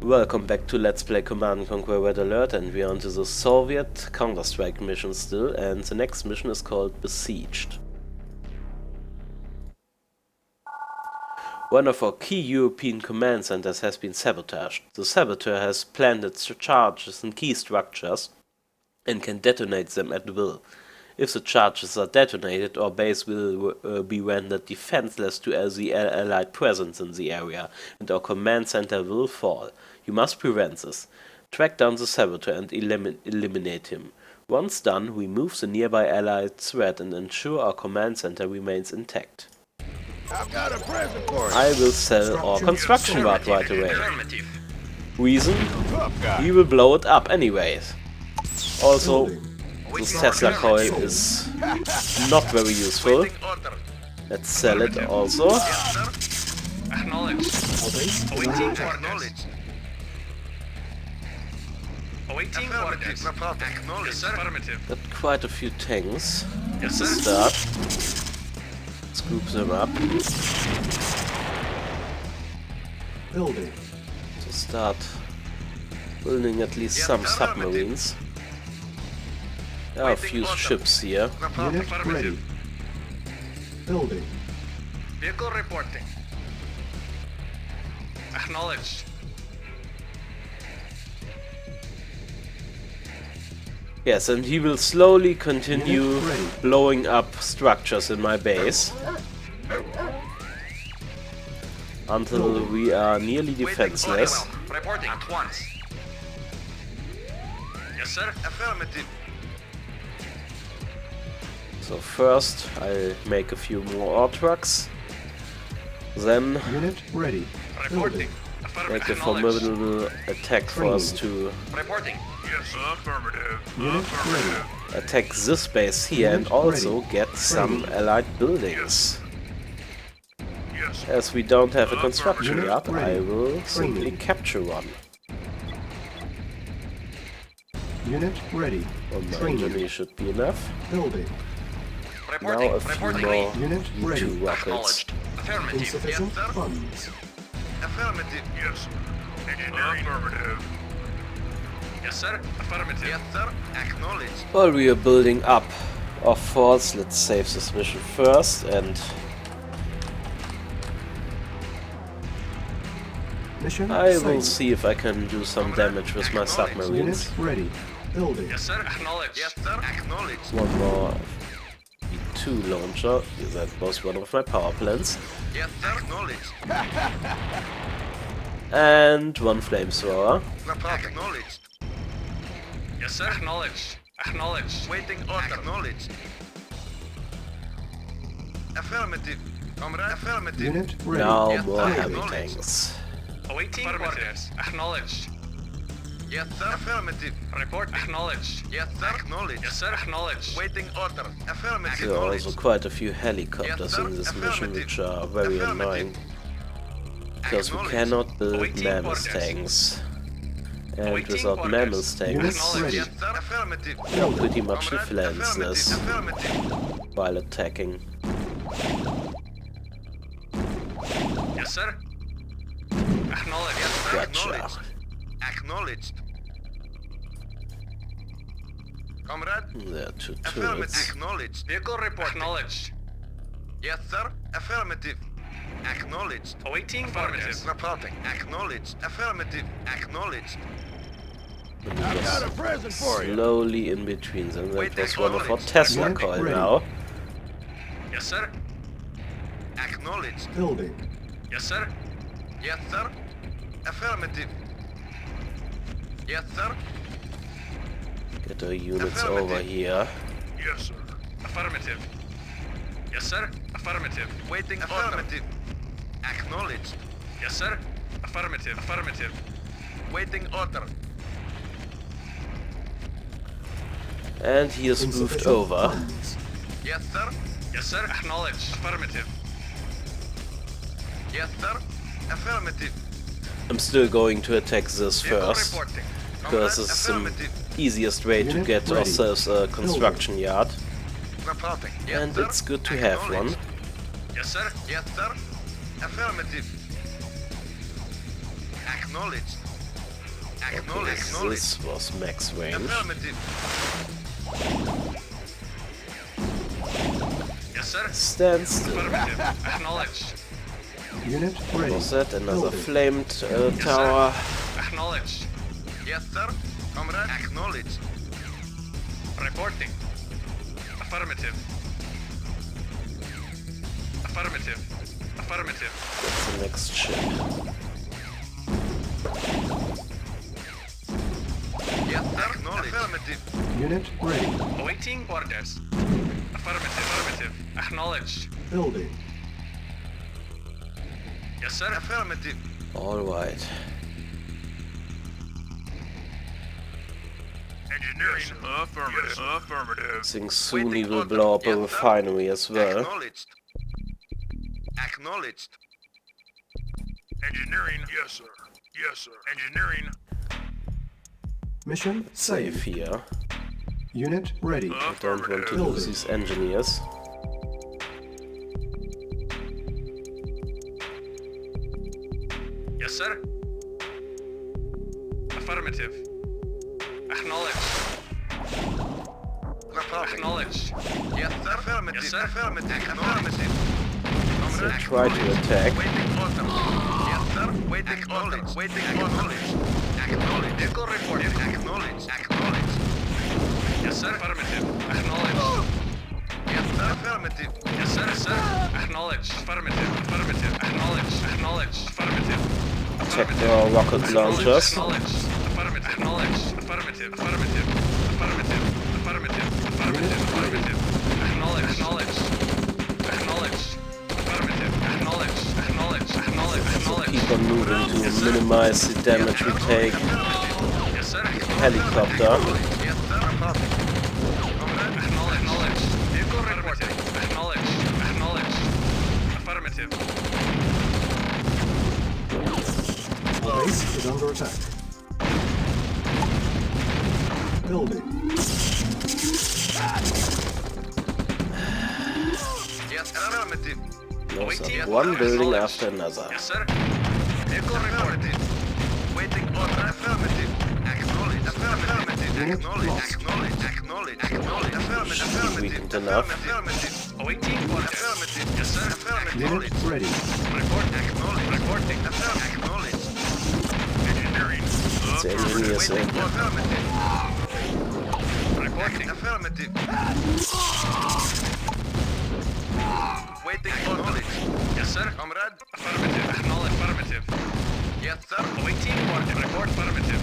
Welcome back to Let's Play Command&Conquer Red Alert, and we are onto the Soviet Counter-Strike mission still, and the next mission is called Besieged. One of our key European command centers has been sabotaged. The saboteur has planted charges in key structures and can detonate them at will. If the charges are detonated, our base will be rendered defenseless to the Allied presence in the area, and our command center will fall. You must prevent this. Track down the saboteur and eliminate him. Once done, remove the nearby Allied threat and ensure our command center remains intact. I've got a present for you. I will sell our construction yard right away. Reason? We will blow it up anyways. Also, this Tesla coil is not very useful. Let's sell it also. Acknowledged. Awaiting orders. Acknowledged. Yes, affirmative. Got quite a few tanks. Yes, Let's sir. start. Scoop them up. Building. To start building at least some submarines. There are a few ships here. Unit ready. Building. Vehicle reporting. Acknowledged. Yes, and he will slowly continue blowing up structures in my base until we are nearly defenseless. Reporting at once. Yes, sir. Affirmative. So first I'll make a few more ore trucks, then Unit ready. Reporting. make a Acknowledged. formidable attack force to Reporting. Yes, affirmative. Unit ready. attack this base here and also get some allied buildings. Yes. As we don't have a construction Unit yard, I ready. will simply Training. capture one. Unit ready. One more Training. engineer should be enough. Building. Reporting. Now a few Reporting. more Unit U2 ready. rockets. Acknowledged. Affirmative. Insufficient Yes, sir. funds. Affirmative. Yes. Affirmative. Yes, sir. Affirmative. Yes, sir. Acknowledged. While we are building up our force, let's save this mission first and Mission I will saved. see if I can do some damage with my submarines. Unit ready. Building. Yes, sir. Acknowledged. Yes, sir. Acknowledged. One more V2 launcher, that was one of my power plants, Yes, sir. Acknowledged. and one flamethrower. Acknowledged. Yes, sir. Acknowledged. Acknowledged. Waiting order. Acknowledged. Affirmative. Comrade. Affirmative. Unit ready. Now Yes, more sir. heavy Acknowledged. tanks. Awaiting orders. Acknowledged. Yes, sir. Affirmative. Report. Acknowledged. Yes, sir. Acknowledged. Yes, sir. Acknowledged. Waiting order. Affirmative. There are also quite a few helicopters in this mission, which are very annoying, because we cannot build mammoth tanks. And without mammoth tanks, ready. Yes, sir. Affirmative. we are pretty much Comrade. defenseless Affirmative. while attacking. Yes, sir. Acknowledged. Yes, sir. Gotcha. Acknowledged. Acknowledged. Comrade. There are two Affirmative. turrets. Acknowledged. Vehicle report. Acknowledged. Yes, sir. Affirmative. Acknowledged. Awaiting orders. Reporting. Acknowledged. Affirmative. Acknowledged. And we I've got a just present for you. slowly in between them. That Waiting was one of our orders. Tesla Unit coil ready. now. Yes, sir. Acknowledged. Building. Yes, sir. Yes, sir. Affirmative. Yes, sir. Get our units Affirmative. over here. Yes, sir. Affirmative. Yes, sir. Affirmative. Waiting affirmative. Acknowledged. Yes, sir. Affirmative. Affirmative. Waiting order. And he is moved Insufficient over. funds. Yes, sir. Yes, sir. Acknowledged. Affirmative. Yes, sir. Affirmative. I'm still going to attack this Vehicle first, reporting. because Comrade, it's the affirmative. easiest way to Unit get ready. ourselves a construction yard. Reporting. Yes, And sir. it's good to have one. Acknowledged. Yes, sir. Yes, sir. Affirmative. Acknowledged. Acknowledged. This was max range. Affirmative. Yes, sir. Stand still. Affirmative. Acknowledged. Unit ready. Was that another Building. flamed Yes, tower? sir. Acknowledged. Yes, sir. Comrade. Acknowledged. Reporting. Affirmative. Affirmative. Affirmative. That's the next ship. Yes, sir. Acknowledged. Affirmative. Unit ready. Awaiting orders. Affirmative. Affirmative. Acknowledged. Building. Yes, sir. Affirmative. Alright. Engineering. Affirmative. Affirmative. I think soon he will blow up a refinery as well. Acknowledged. Acknowledged. Engineering. Yes, sir. Yes, sir. Engineering. Mission Safe saved. here. Unit ready. I don't want to Building. lose these engineers. Yes, sir. Affirmative. Acknowledged. Acknowledged. Yes, sir. Affirmative. Yes, sir. Affirmative. Affirmative. So try to attack. Waiting order. Yes, sir. Waiting order. Waiting order. Acknowledged. Echo report. Acknowledged. Acknowledged. Yes, sir. Affirmative. Acknowledged. Yes, sir. Affirmative. Yes, sir. Yes, sir. Acknowledged. Affirmative. Affirmative. Acknowledged. Acknowledged. Affirmative. Attack the rocket launchers. Acknowledged. Affirmative. Acknowledged. Affirmative. Affirmative. Affirmative. Affirmative. Affirmative. Affirmative. Acknowledged. Acknowledged. Acknowledged. Affirmative. Acknowledged. Acknowledged. Acknowledged. Acknowledged. Keep on moving to minimize the damage we take. Yes, sir. Helicopter. Yes, sir. Acknowledged. Vehicle reporting. Acknowledged. Acknowledged. Affirmative. The base is under attack. Building. Yes, affirmative. Blows up one building after another. Yes, sir. Vehicle reporting. Waiting order. Affirmative. Acknowledge. Affirmative. Acknowledge. Acknowledge. Acknowledge. Acknowledge. Affirmative. Affirmative. Weakened enough. Affirmative. Awaiting order. Affirmative. Yes, sir. Affirmative. Unit ready. Report. Acknowledge. Reporting. Affirmative. Acknowledge. Engineering. The engineers in. Affirmative. Reporting. Affirmative. Waiting acknowledge. Yes, sir. Comrade. Affirmative. Acknowledge. Affirmative. Yes, sir. Awaiting order. Report. Affirmative.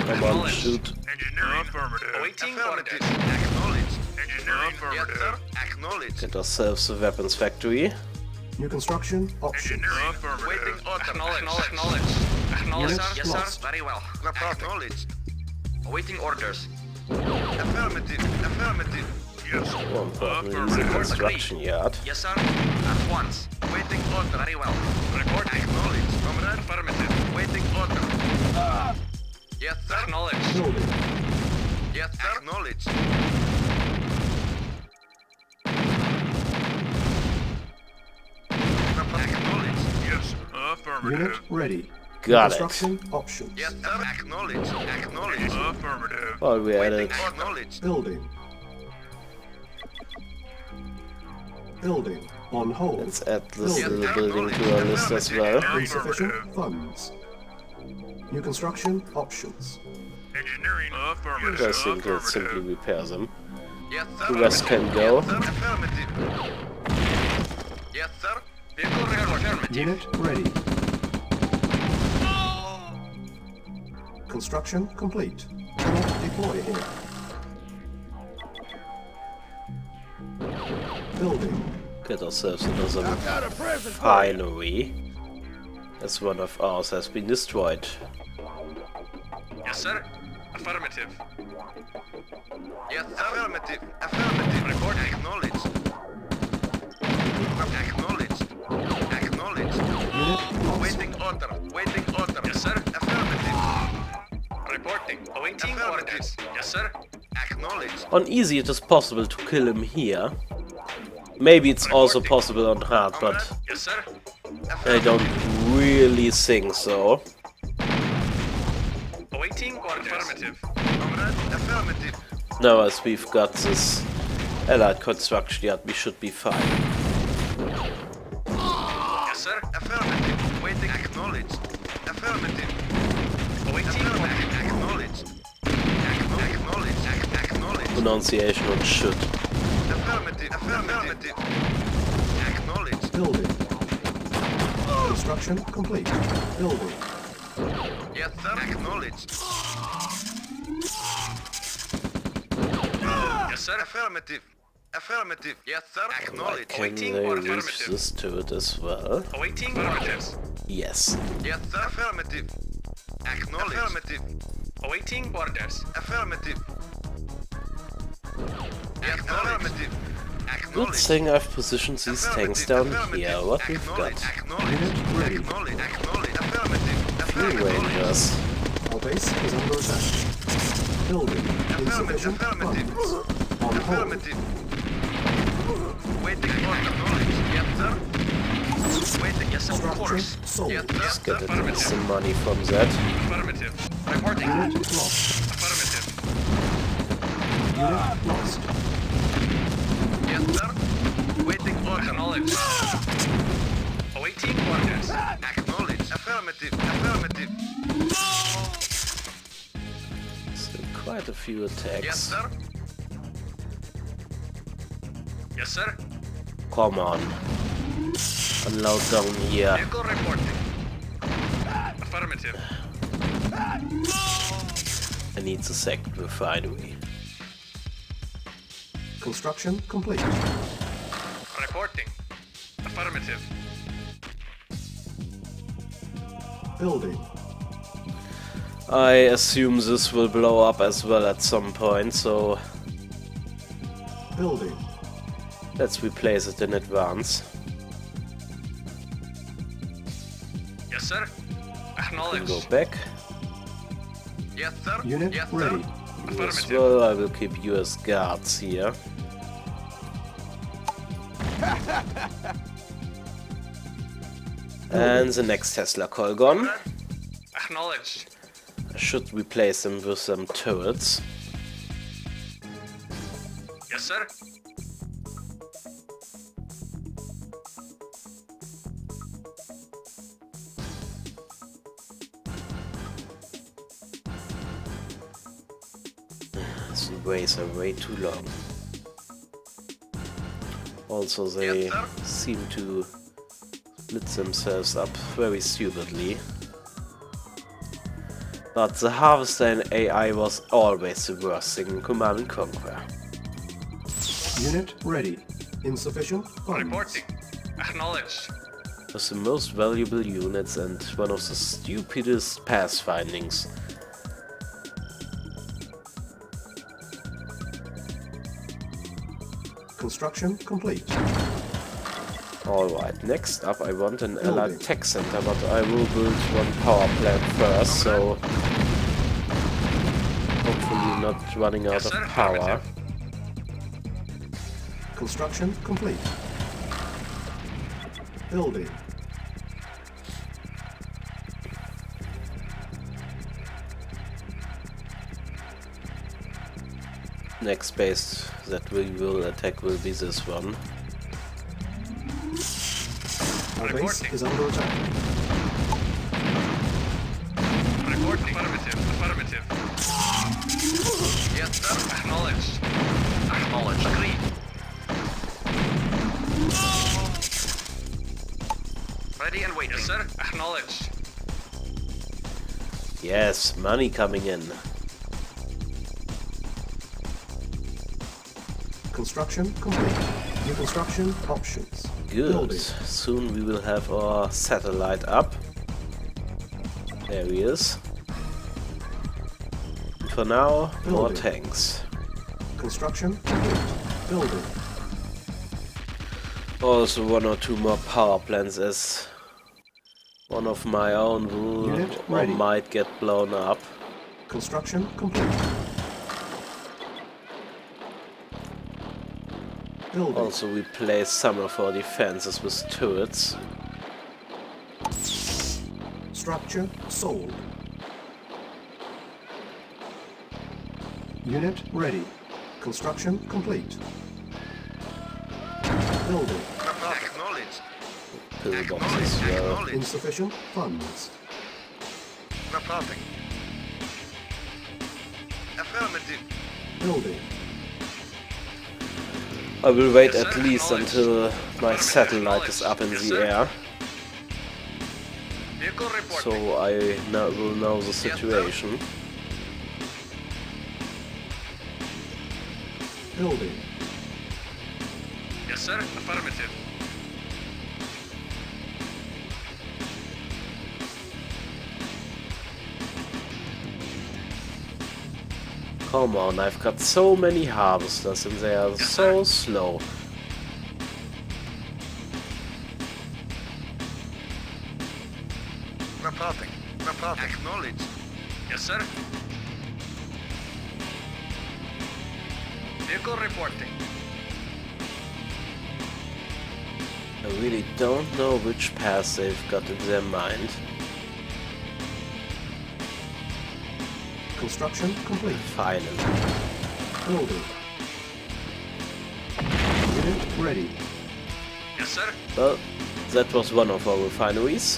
Come on, shoot. Engineering. Affirmative. Awaiting order. Acknowledged. Engineering. Affirmative. Yes, sir. Acknowledged. Get ourselves a weapons factory. New construction options. Affirmative. Waiting order. Acknowledged. Acknowledged. Acknowledged, Unit sir. Yes, sir. lost. Very well. Acknowledged. Awaiting orders. Affirmative. Affirmative. Yes. More importantly, the construction yard. Yes, sir. At once. Waiting order. Very well. Report. Acknowledged. Comrade. Affirmative. Waiting order. Yes, sir. Acknowledged. Building. Yes, sir. Acknowledged. Acknowledged. Yes, sir. Affirmative. Unit ready. Got it. Construction options. Yes, sir. Acknowledged. Acknowledged. Affirmative. While we're at Waiting. it, Acknowledged. Building. Building. On hold. let's add this Building. little building to our list as well. Insufficient funds. New construction options. Engineering. Affirmative. I think we'll simply repair them. Yes, sir. The rest can go. Yes, sir. Affirmative. Yes, sir. Vehicle affirmative. Unit ready. Construction complete. Cannot deploy here. Building. Get ourselves another refinery, as one of ours has been destroyed. Yes, sir. Affirmative. Yes, affirmative. Affirmative. Report acknowledged. Acknowledged. Acknowledged. Unit lost. Waiting order. Waiting order. Yes, sir. Affirmative. Reporting. Awaiting orders. Yes, sir. Acknowledged. On easy it is possible to kill him here. Maybe it's also possible on hard, but Yes, sir. I don't really think so. Awaiting orders. Affirmative. Comrade, affirmative. Now as we've got this allied construction yard, we should be fine. Yes, sir. Affirmative. Waiting. Acknowledged. Affirmative. Awaiting orders. Acknowledged. Acknowledged. Acknowledged. Pronunciation on should. Affirmative. Affirmative. Acknowledged. Building. Construction complete. Building. Yes, sir. Acknowledged. Yes, sir. Affirmative. Affirmative. Yes, sir. Acknowledged. Can Awaiting they orders. reach Affirmative. this turret as well? Awaiting orders. Yes. Yes, sir. Affirmative. Acknowledged. Affirmative. Awaiting orders. Affirmative. Yes, affirmative. Good thing I've positioned these tanks down here. What we've got? Ready. Few rangers. Our base is under attack. Building. Insufficient funds. On hold. Waiting for acknowledge. Yes, sir. Waiting. Yes, of Structure course. sold. Yes, Let's get at affirmative. least some money from that. Affirmative. Reporting. Unit lost. Affirmative. Unit lost. Yes, sir. Waiting for acknowledge. Awaiting orders. Acknowledge. Affirmative. Affirmative. Still quite a few Yes, attacks. sir. Yes, sir. Come on. Unload down here. Vehicle reporting. Affirmative. I need the second refinery. Construction complete. Reporting. Affirmative. Building. I assume this will blow up as well at some point, so Building. let's replace it in advance. Yes, sir. Can Acknowledge. go back. Yes, sir. Unit yes, ready. Sir. As Affirmative. well, I will keep you as guards here. And the next Tesla coil gone. Acknowledge. I should replace them with some turrets. Yes, sir. These ways are way too long. Also, they Yes, sir. seem to split themselves up very stupidly. But the Harvester in AI was always the worst thing in Command and Conquer. Unit ready. Insufficient funds. Reporting. Acknowledge. It was the most valuable units and one of the stupidest pathfindings. Construction complete. Alright, next up I want an Building. allied tech center, but I will build one power plant first, so hopefully not running out Yes, of sir. power. Affirmative. Construction complete. Building. Next base that we will attack will be this one. Our base Reporting. is under attack. Reporting. Affirmative. Affirmative. Yes, sir. Acknowledge. Acknowledge. Agreed. Ready and waiting. Yes, sir. Acknowledge. Yes, money coming in. Construction complete. New construction options. Good. Building. Soon we will have our satellite up. There he is. And for now, more Building. tanks. Construction complete. Building. Also one or two more power plants as one of my own will Unit or ready. might get blown up. Construction complete. Building. Also replace some of our defenses with turrets. Structure sold. Unit ready. Construction complete. Building. Acknowledged. Pillboxes, yeah. Acknowledged. Insufficient funds. Reporting. Affirmative. Building. I will wait Yes, at sir. least until my satellite is up in Yes, the sir. air, Vehicle reporting. so I will know the situation. Building. Yes, sir. Affirmative. Come on, I've got so many harvesters and they are Yes, so sir. slow. Reporting. Reporting. Acknowledged. Yes, sir. Vehicle reporting. I really don't know which path they've got in their mind. Construction complete. Finally. Building. Unit ready. Yes, sir. Well, that was one of our refineries.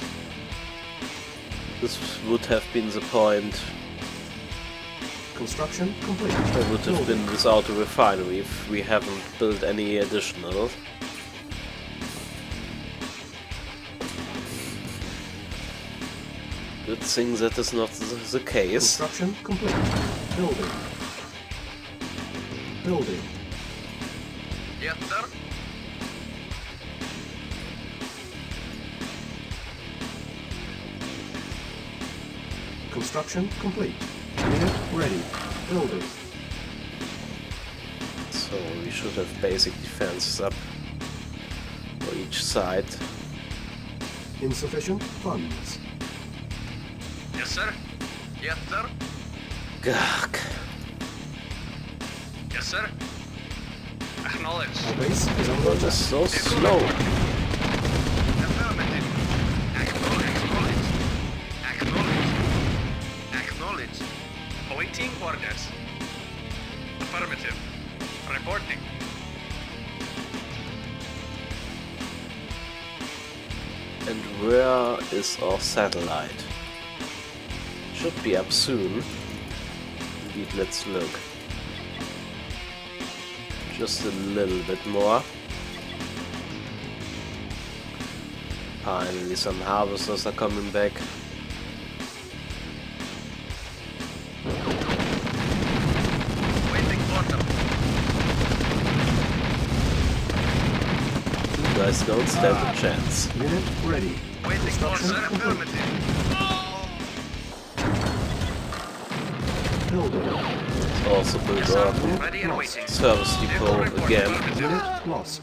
This would have been the point. Construction complete. It would have Building. been without a refinery if we haven't built any additional. Good thing that is not the case. Construction complete. Building. Building. Yes, sir. Construction complete. Unit ready. Building. So we should have basic defenses up for each side. Insufficient funds. Yes, sir. Yes, sir. Gah. Yes, sir. Acknowledged. Our base is under It is attack. so slow. Affirmative. Acknowledged. Acknowledged. Acknowledged. Awaiting orders. Affirmative. Reporting. And where is our satellite? Should be up soon. Indeed, let's look. Just a little bit more. Finally, some harvesters are coming back. Waiting order. You guys don't stand a chance. Unit ready. Waiting Construction order. complete. Affirmative. Building. Also build Yes, sir. our Ready and waiting. service depot again. Unit lost.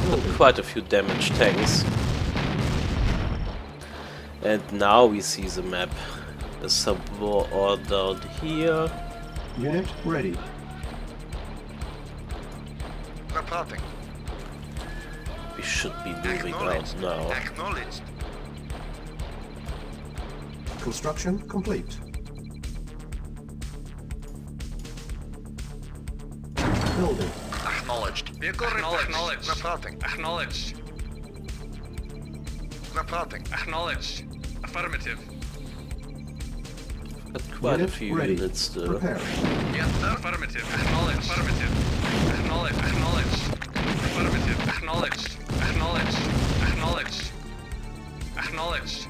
Building. Quite a few damaged tanks. And now we see the map. There's some more ordered here. Unit ready. Reporting. We should be moving out Acknowledged. now. Acknowledged. Construction complete. Building. Acknowledged. Vehicle acknowledged. Reporting. Acknowledged. Reporting. Acknowledged. Affirmative. Got quite a Unit few ready. units still. Prepare. Yes, sir. Affirmative. Acknowledged. Affirmative. Acknowledged. Acknowledged. Affirmative. Acknowledged. Acknowledged. Acknowledged. Acknowledged.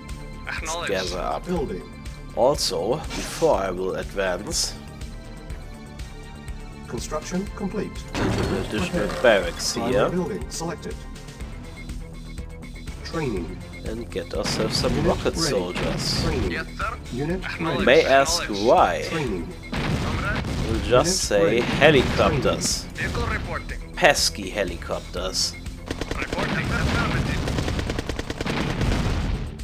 Acknowledged. Gather up. Building. Also, before I will advance, Construction complete. build an additional barracks Primary here building selected. Training. and get ourselves some Unit rocket ready. soldiers. Training. Yes, sir. Unit Acknowledged. ready. May ask why. Training. Comrade. We'll just Unit say ready. helicopters. Vehicle reporting. Pesky helicopters. Reporting. Affirmative.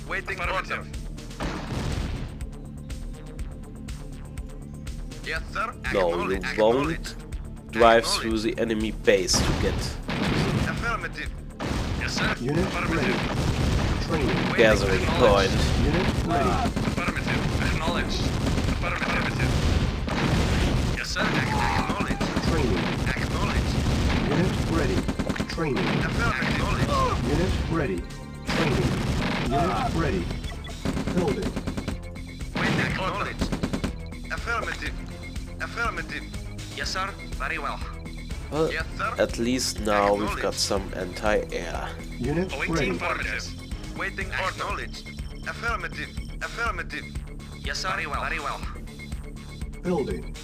Waiting order. Yes, sir. No, you Acknowledged. won't drive through the enemy base to get Affirmative. Yes, sir. Unit ready. Training. Waiting. gathering point. Unit ready. Affirmative. Acknowledged. Affirmative. Yes, sir. Training. Affirmative. Unit ready. Training. Unit ready. Building. Waiting. Acknowledged. Affirmative. Affirmative. Yes, sir. Very well. Well, Yes, sir. at least now we've got some anti-air. Unit ready. Awaiting orders. Waiting order. Acknowledged. Affirmative. Affirmative. Yes, sir. Very well. Very well. Building.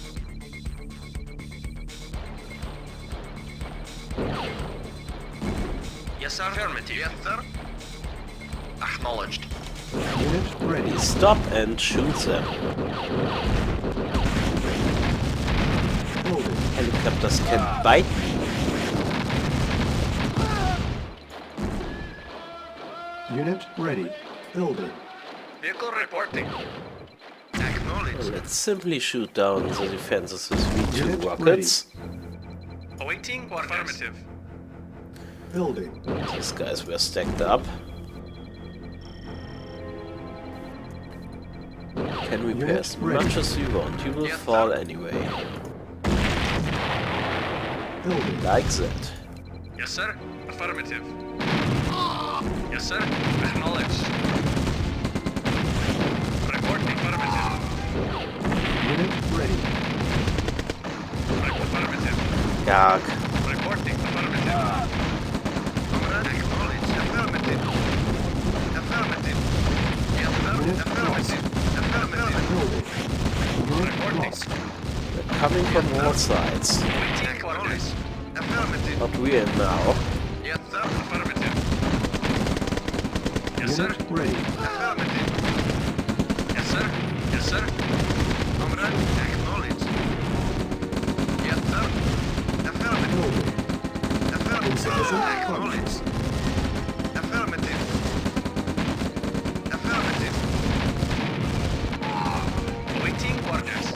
Yes, sir. Affirmative. Yes, sir. Acknowledged. Unit ready. Stop and shoot them. Building. Helicopters can bite me. Unit ready. Building. Vehicle reporting. Acknowledged. Let's simply shoot down the defenses with V2 Unit rockets. Awaiting orders. Affirmative. Building. These guys were stacked up. Can repair Unit as ready. much as you want. You will Yes, fall sir. anyway. Building. Like that. Yes, sir. Affirmative. Yes, sir. Acknowledged. Reporting. Affirmative. Unit ready. Affirmative. Garg. Reporting. Affirmative. Comrade. Acknowledged. Affirmative. Affirmative. Yes, sir. Unit Affirmative. Affirmative. Building. Unit Reporting. lost. They're coming from all sides. Waiting orders. Affirmative. Not real now. Yes, sir. Affirmative. Yes, sir. Unit ready. Affirmative. Yes, sir. Yes, sir. Comrade, acknowledged. Yes, sir. Affirmative. Building. Affirmative. Insufficient Acknowledged. Affirmative. Affirmative. Awaiting orders.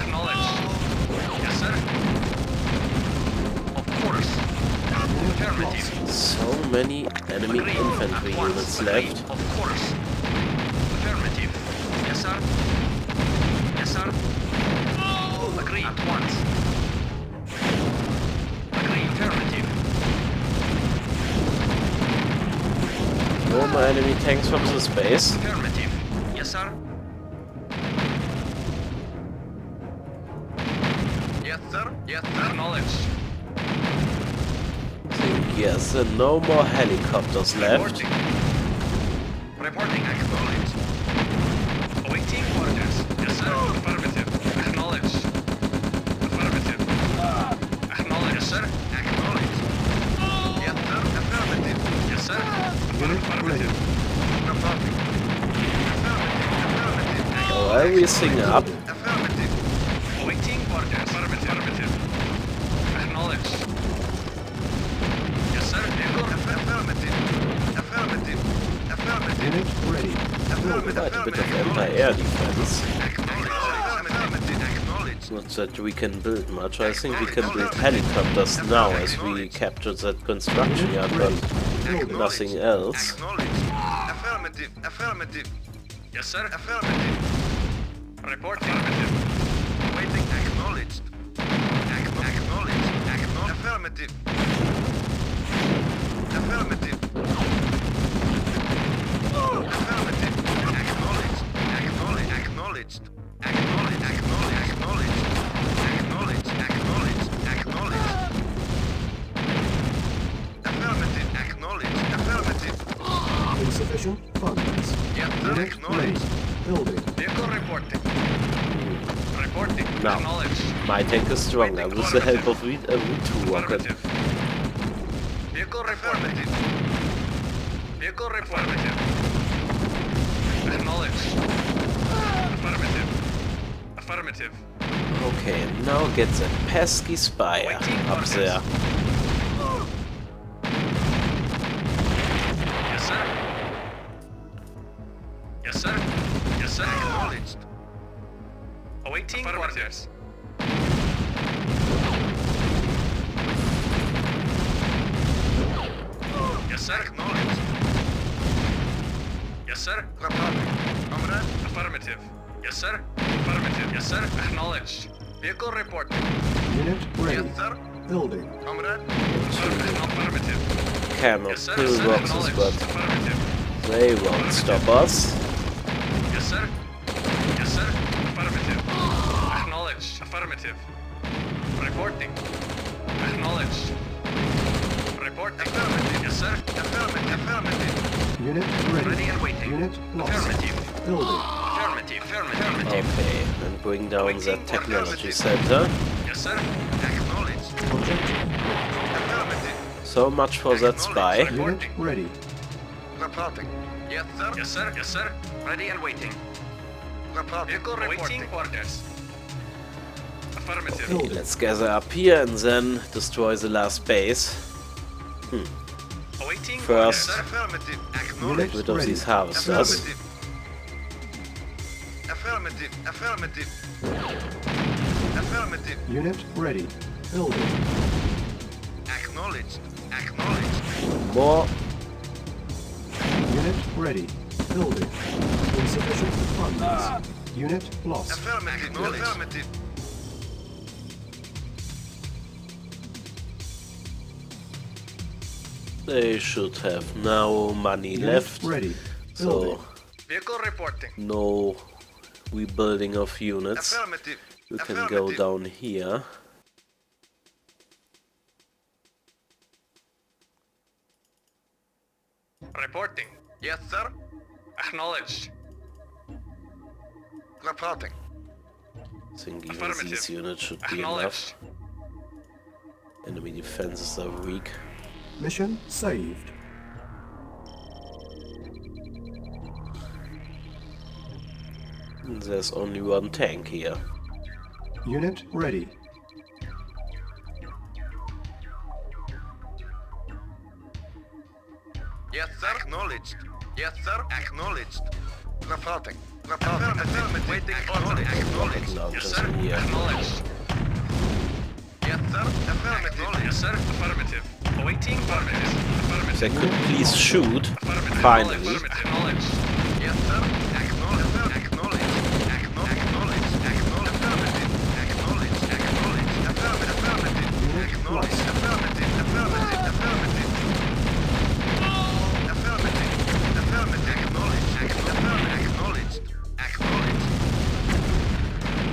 Acknowledged. Yes, sir. Of course. Affirmative. So many enemy Agreed. infantry At once. units Agreed. left. Of course. Affirmative. Yes, sir. Yes, sir. Agreed. At once. Agreed. Affirmative. No more enemy tanks from the space. Affirmative. Yes, sir. Yes, sir. Yes, sir. Acknowledged. Yes, and no more helicopters left. Reporting. Reporting. Acknowledged. Awaiting orders. Yes, sir. Affirmative. Acknowledged. Affirmative. Acknowledged. Yes, sir. Acknowledged. Yes, sir. Affirmative. Yes, sir. Unit Affirmative. Affirmative. Affirmative. So everything up. Affirmative. Awaiting orders. Affirmative. Affirmative. Acknowledged. Yes, sir. Affirmative. Affirmative. Affirmative. Unit ready. Affirmative. Quite a bit of anti-air defense. Acknowledged. Affirmative. Acknowledged. Not that we can build much. I think we can build helicopters now as we captured that construction yard, but nothing else. Acknowledged. Affirmative. Affirmative. Yes, sir. Affirmative. Report affirmative. Waiting. Acknowledged. Acknowledged. Affirmative. Affirmative. Affirmative. Acknowledged. Acknowledged. Acknowledged. Acknowledged. Acknowledged. Acknowledged. Acknowledged. Acknowledged. Affirmative. Acknowledged. Affirmative. Insufficient funds. Yes, sir. Unit ready. Acknowledged. Building. Vehicle reporting. Reporting. Now. Acknowledged. My tank is stronger with the help of V2 rocket. Affirmative. Vehicle reporting. Vehicle reporting. Acknowledged. Affirmative. Affirmative. Okay, now get that pesky spire up there. Yes, sir. Yes, sir. Yes, sir. Acknowledged. Awaiting orders. Yes, sir. Acknowledged. Yes, sir. Comrade. Affirmative. Yes, sir. Affirmative. Yes, sir. Acknowledged. Vehicle reporting. Unit ready. Yes, sir. Building. Comrade? Affirmative. Cannot Yes, sir. kill Yes, sir. boxes, Acknowledged. but Affirmative. they won't stop us. Yes, sir. Yes, sir. Affirmative. Acknowledged. Affirmative. Reporting. Acknowledged. Reporting. Affirmative. Yes, sir. Affirmative. Affirmative. Unit ready. Ready and waiting. Unit lost. Affirmative. Building. Affirmative. Affirmative. Okay, and bring down Waiting that for technology affirmative. center. Yes, sir. Acknowledged. Objective. Affirmative. So much for that spy. Unit ready. Reporting. Yes, sir. Yes, sir. Yes, sir. Ready and waiting. Reporting. Waiting orders. Affirmative. Building. Let's gather up here and then destroy the last base. Awaiting First, orders. Affirmative. Get Acknowledged. rid of ready. these harvesters. Affirmative. Affirmative. Affirmative. Unit ready. Building. Acknowledged. Acknowledged. More. Unit ready. Building. Insufficient funds. Unit lost. Affirmative. Affirmative. They should have now money Unit left. ready. So Building. Vehicle reporting. no rebuilding of units. Affirmative. We can go Affirmative. down here. Reporting. Yes, sir. Acknowledged. Reporting. I think even Affirmative. these units should be Acknowledged. enough. Enemy defenses are weak. Mission saved. And there's only one tank here. Unit ready. Yes, sir. Acknowledged. Yes, sir. Acknowledged. Reporting. Reporting. Affirmative. Waiting order. Acknowledged. Launchers Yes, sir. in here. Acknowledged. Yes, sir. Affirmative. Yes, sir. Affirmative. Awaiting affirmative. If they Affirmative. could please shoot, Affirmative. finally. Affirmative. Acknowledged. Yes, sir. Acknowledged. Acknowledged. Acknowledged. Acknowledged. Affirmative. Acknowledged. Acknowledged. Affirmative. Affirmative. Acknowledged. Affirmative. Affirmative. Affirmative. Affirmative. Affirmative. Acknowledged. Acknowledged. Acknowledged.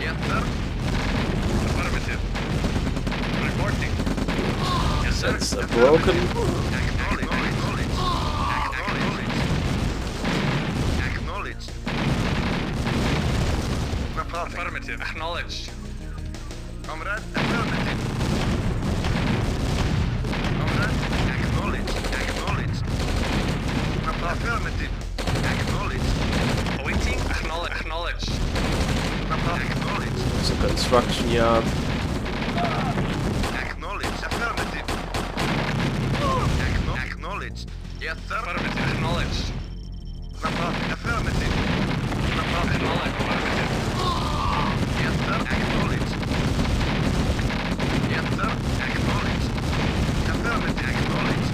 Yes, sir. Affirmative. Reporting. Yes, sir. That's broken. Acknowledged. Acknowledged. Acknowledged. Reporting. Affirmative. Acknowledged. Comrade. Affirmative. Comrade. Acknowledged. Acknowledged. Affirmative. Acknowledged. Awaiting. Acknowledged. Acknowledged. There's a construction yard. Acknowledged. Affirmative. Acknowledged. Yes, sir. Affirmative. Acknowledged. Affirmative. Acknowledged. Affirmative. Yes, sir. Acknowledged. Yes, sir. Acknowledged. Affirmative. Acknowledged.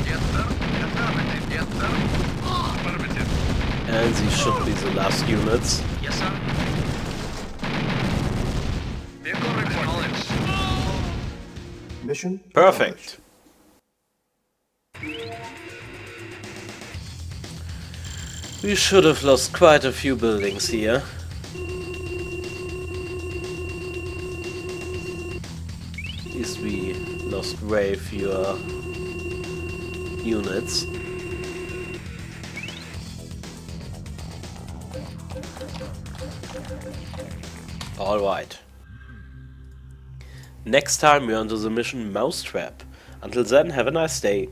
Yes, sir. Affirmative. Yes, sir. Affirmative. And these should be the last units. Yes, sir. Vehicle acknowledged. Mission Perfect. We should have lost quite a few buildings here. At least we lost way fewer units. Alright. Next time we're onto the mission Mousetrap. Until then, have a nice day.